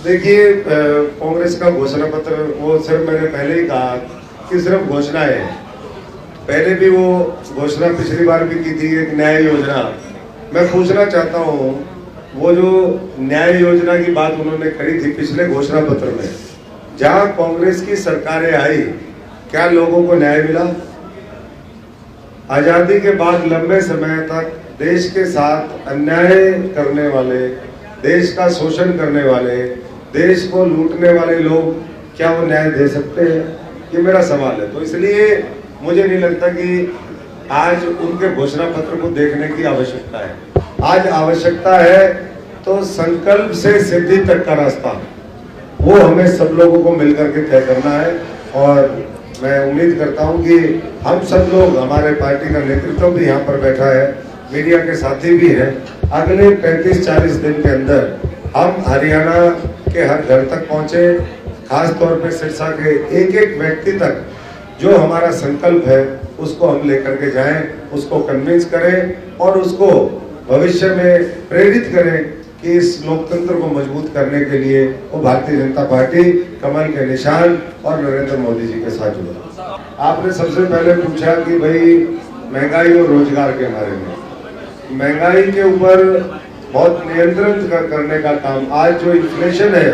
देखिए, कांग्रेस का घोषणा पत्र वो सिर्फ मैंने पहले ही कहा कि सिर्फ घोषणा है। पहले भी वो घोषणा पिछली बार भी की थी, एक न्याय योजना। मैं पूछना चाहता हूँ, वो जो न्याय योजना की बात उन्होंने करी थी पिछले घोषणा पत्र में, जहाँ कांग्रेस की सरकारें आई, क्या लोगों को न्याय मिला? आजादी के बाद लंबे समय तक देश के साथ अन्याय करने वाले, देश का शोषण करने वाले, देश को लूटने वाले लोग क्या वो न्याय दे सकते हैं? ये मेरा सवाल है। तो इसलिए मुझे नहीं लगता कि आज उनके घोषणा पत्र को देखने की आवश्यकता है। आज आवश्यकता है तो संकल्प से सिद्धि तक का रास्ता, वो हमें सब लोगों को मिलकर के तय करना है। और मैं उम्मीद करता हूं कि हम सब लोग, हमारे पार्टी का नेतृत्व भी यहाँ पर बैठा है, मीडिया के साथी भी हैं, अगले 35-40 दिन के अंदर हम हरियाणा के हर घर तक पहुंचे, खास तौर पे सिरसा के एक एक व्यक्ति तक जो हमारा संकल्प है उसको हम लेकर के जाएं, उसको कन्विंस करें और उसको भविष्य में प्रेरित करें कि इस लोकतंत्र को मजबूत करने के लिए वो भारतीय जनता पार्टी कमल के निशान और नरेंद्र मोदी जी के साथ जुड़ा। आपने सबसे पहले पूछा कि भाई महंगाई और रोजगार के बारे में। महंगाई के ऊपर बहुत नियंत्रण करने का काम, आज जो इन्फ्लेशन है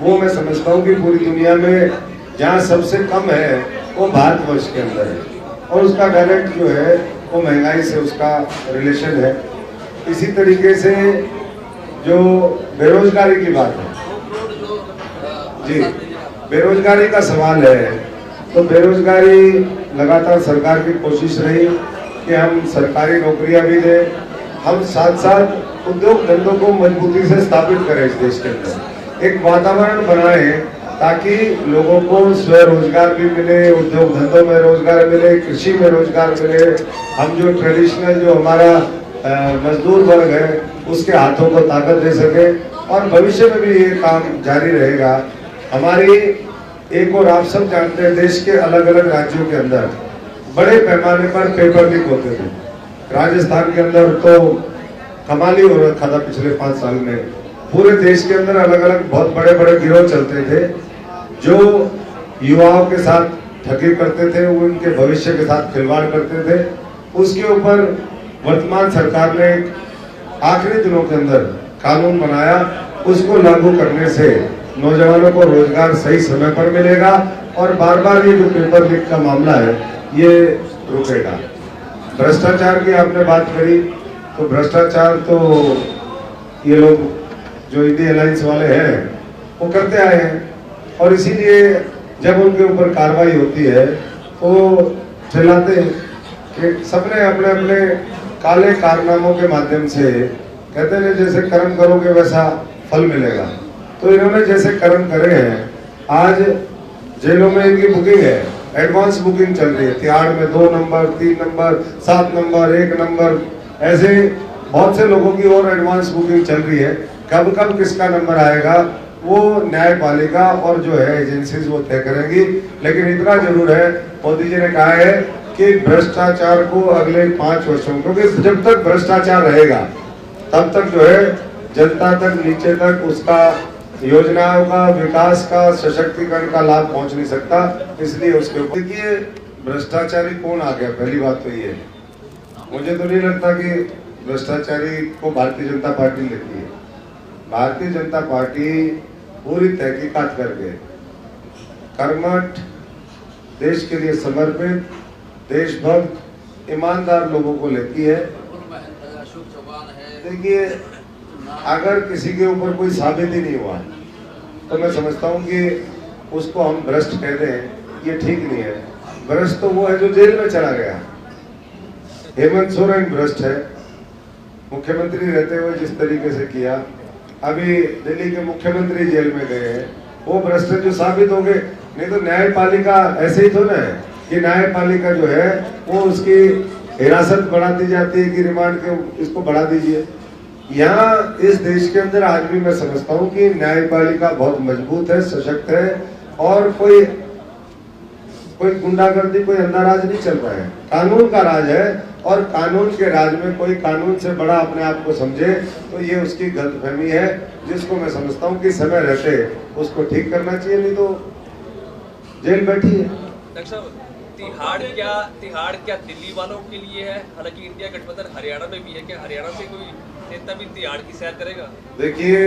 वो मैं समझता हूँ कि पूरी दुनिया में जहाँ सबसे कम है वो भारतवर्ष के अंदर है, और उसका डायरेक्ट जो है वो महंगाई से उसका रिलेशन है। इसी तरीके से जो बेरोजगारी की बात है जी, बेरोजगारी का सवाल है, तो बेरोजगारी लगातार सरकार की कोशिश रही कि हम सरकारी नौकरियां भी दें, हम साथ साथ उद्योग धंधों को मजबूती से स्थापित करें इस देश के अंदर, एक वातावरण बनाए ताकि लोगों को स्वरोजगार भी मिले, उद्योग धंधों में रोजगार मिले, कृषि में रोजगार मिले। हम जो ट्रेडिशनल जो हमारा मजदूर वर्ग है उसके हाथों को ताकत दे सके, और भविष्य में भी ये काम जारी रहेगा। हमारी एक और आप सब जानते हैं, देश के अलग अलग राज्यों के अंदर बड़े पैमाने पर पेपर लीक होते थे। राजस्थान के अंदर तो कमाल ही हो रखा था पिछले 5 साल में। पूरे देश के अंदर अलग अलग बहुत बड़े बड़े गिरोह चलते थे जो युवाओं के साथ ठगी करते थे, उनके भविष्य के साथ खिलवाड़ करते थे। उसके ऊपर वर्तमान सरकार ने आखिरी दिनों के अंदर कानून बनाया, उसको लागू करने से नौजवानों को रोजगार सही समय पर मिलेगा और बार बार ये जो पेपर लीक का मामला है ये रुकेगा। भ्रष्टाचार की आपने बात करी, तो भ्रष्टाचार तो ये लोग जो इंडी अलायंस वाले हैं वो करते आए हैं, और इसीलिए जब उनके ऊपर कार्रवाई होती है तो चिल्लाते हैं कि सबने अपने अपने काले कारनामों के माध्यम से, कहते हैं जैसे कर्म करोगे वैसा फल मिलेगा। तो इन्होंने जैसे कर्म करे हैं, आज जेलों में इनकी बुकिंग है, एडवांस बुकिंग चल रही है। तिहाड़ में 2 नंबर, 3 नंबर, 7 नंबर, 1 नंबर, ऐसे बहुत से लोगों की और एडवांस बुकिंग चल रही है। कब कब किसका नंबर आएगा वो न्यायपालिका और जो है एजेंसीज वो तय करेंगी। लेकिन इतना जरूर है, मोदी जी ने कहा है कि भ्रष्टाचार को अगले 5 वर्षों, क्योंकि जब तक भ्रष्टाचार रहेगा तब तक जो है जनता तक, नीचे तक उसका योजनाओं का, विकास का, सशक्तिकरण का लाभ पहुंच नहीं सकता। इसलिए उसके ऊपर देखिए, भ्रष्टाचारी कौन आ गया, पहली बात तो ये, मुझे तो नहीं लगता कि भ्रष्टाचारी को भारतीय जनता पार्टी लेती है। भारतीय जनता पार्टी पूरी तहकीकात करके कर्मठ, देश के लिए समर्पित, देशभक्त, ईमानदार लोगों को लेती है। देखिए, अगर किसी के ऊपर कोई साबित ही नहीं हुआ तो मैं समझता हूँ कि उसको हम भ्रष्ट कह दें, ये ठीक नहीं है। भ्रष्ट तो वो है जो जेल में चला गया। हेमंत सोरेन भ्रष्ट है, मुख्यमंत्री रहते हुए जिस तरीके से किया, अभी दिल्ली के मुख्यमंत्री जेल में गए हैं, वो भ्रष्ट जो साबित हो गए। नहीं तो न्यायपालिका ऐसे ही तो ना है कि न्यायपालिका जो है वो उसकी हिरासत बढ़ा दी जाती है कि रिमांड के इसको बढ़ा दीजिए। यहाँ इस देश के अंदर आज भी मैं समझता हूँ कि न्यायपालिका बहुत मजबूत है, सशक्त है, और कोई गुंडागर्दी, कोई अंधाराज नहीं चल रहा है। कानून का राज है और कानून के राज में कोई कानून से बड़ा अपने आप को समझे तो ये उसकी गलतफहमी है, जिसको मैं समझता हूँ कि समय रहते उसको ठीक करना चाहिए, नहीं तो जेल बैठी है। डॉक्टर साहब, तिहाड़ क्या दिल्ली वालों के लिए है? हालांकि इंडिया गठबंधन हरियाणा में भी है, क्या हरियाणा से कोई नेता भी तिहाड़ की सैर करेगा? देखिए,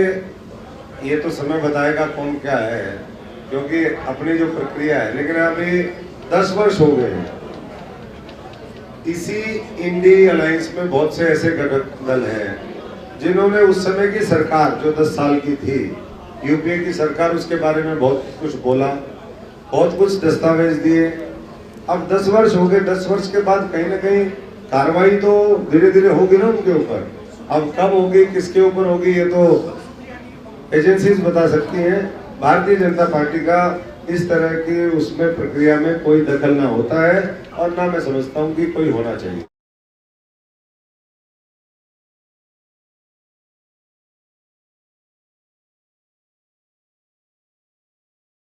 ये तो समय बताएगा कौन क्या है, क्योंकि अपनी जो प्रक्रिया है, लेकिन अभी 10 वर्ष हो गए हैं। इसी इंडी अलायंस में बहुत से ऐसे घटक दल हैं जिन्होंने उस समय की सरकार जो 10 साल की थी, यूपीए की सरकार, उसके बारे में बहुत कुछ बोला, बहुत कुछ दस्तावेज दिए। अब 10 वर्ष हो गए, 10 वर्ष के बाद कहीं ना कहीं कार्रवाई तो धीरे धीरे होगी ना उनके ऊपर। अब कब होगी, किसके ऊपर होगी, ये तो एजेंसीज बता सकती हैं। भारतीय जनता पार्टी का इस तरह की उसमें प्रक्रिया में कोई दखल ना होता है और ना मैं समझता हूँ कि कोई होना चाहिए।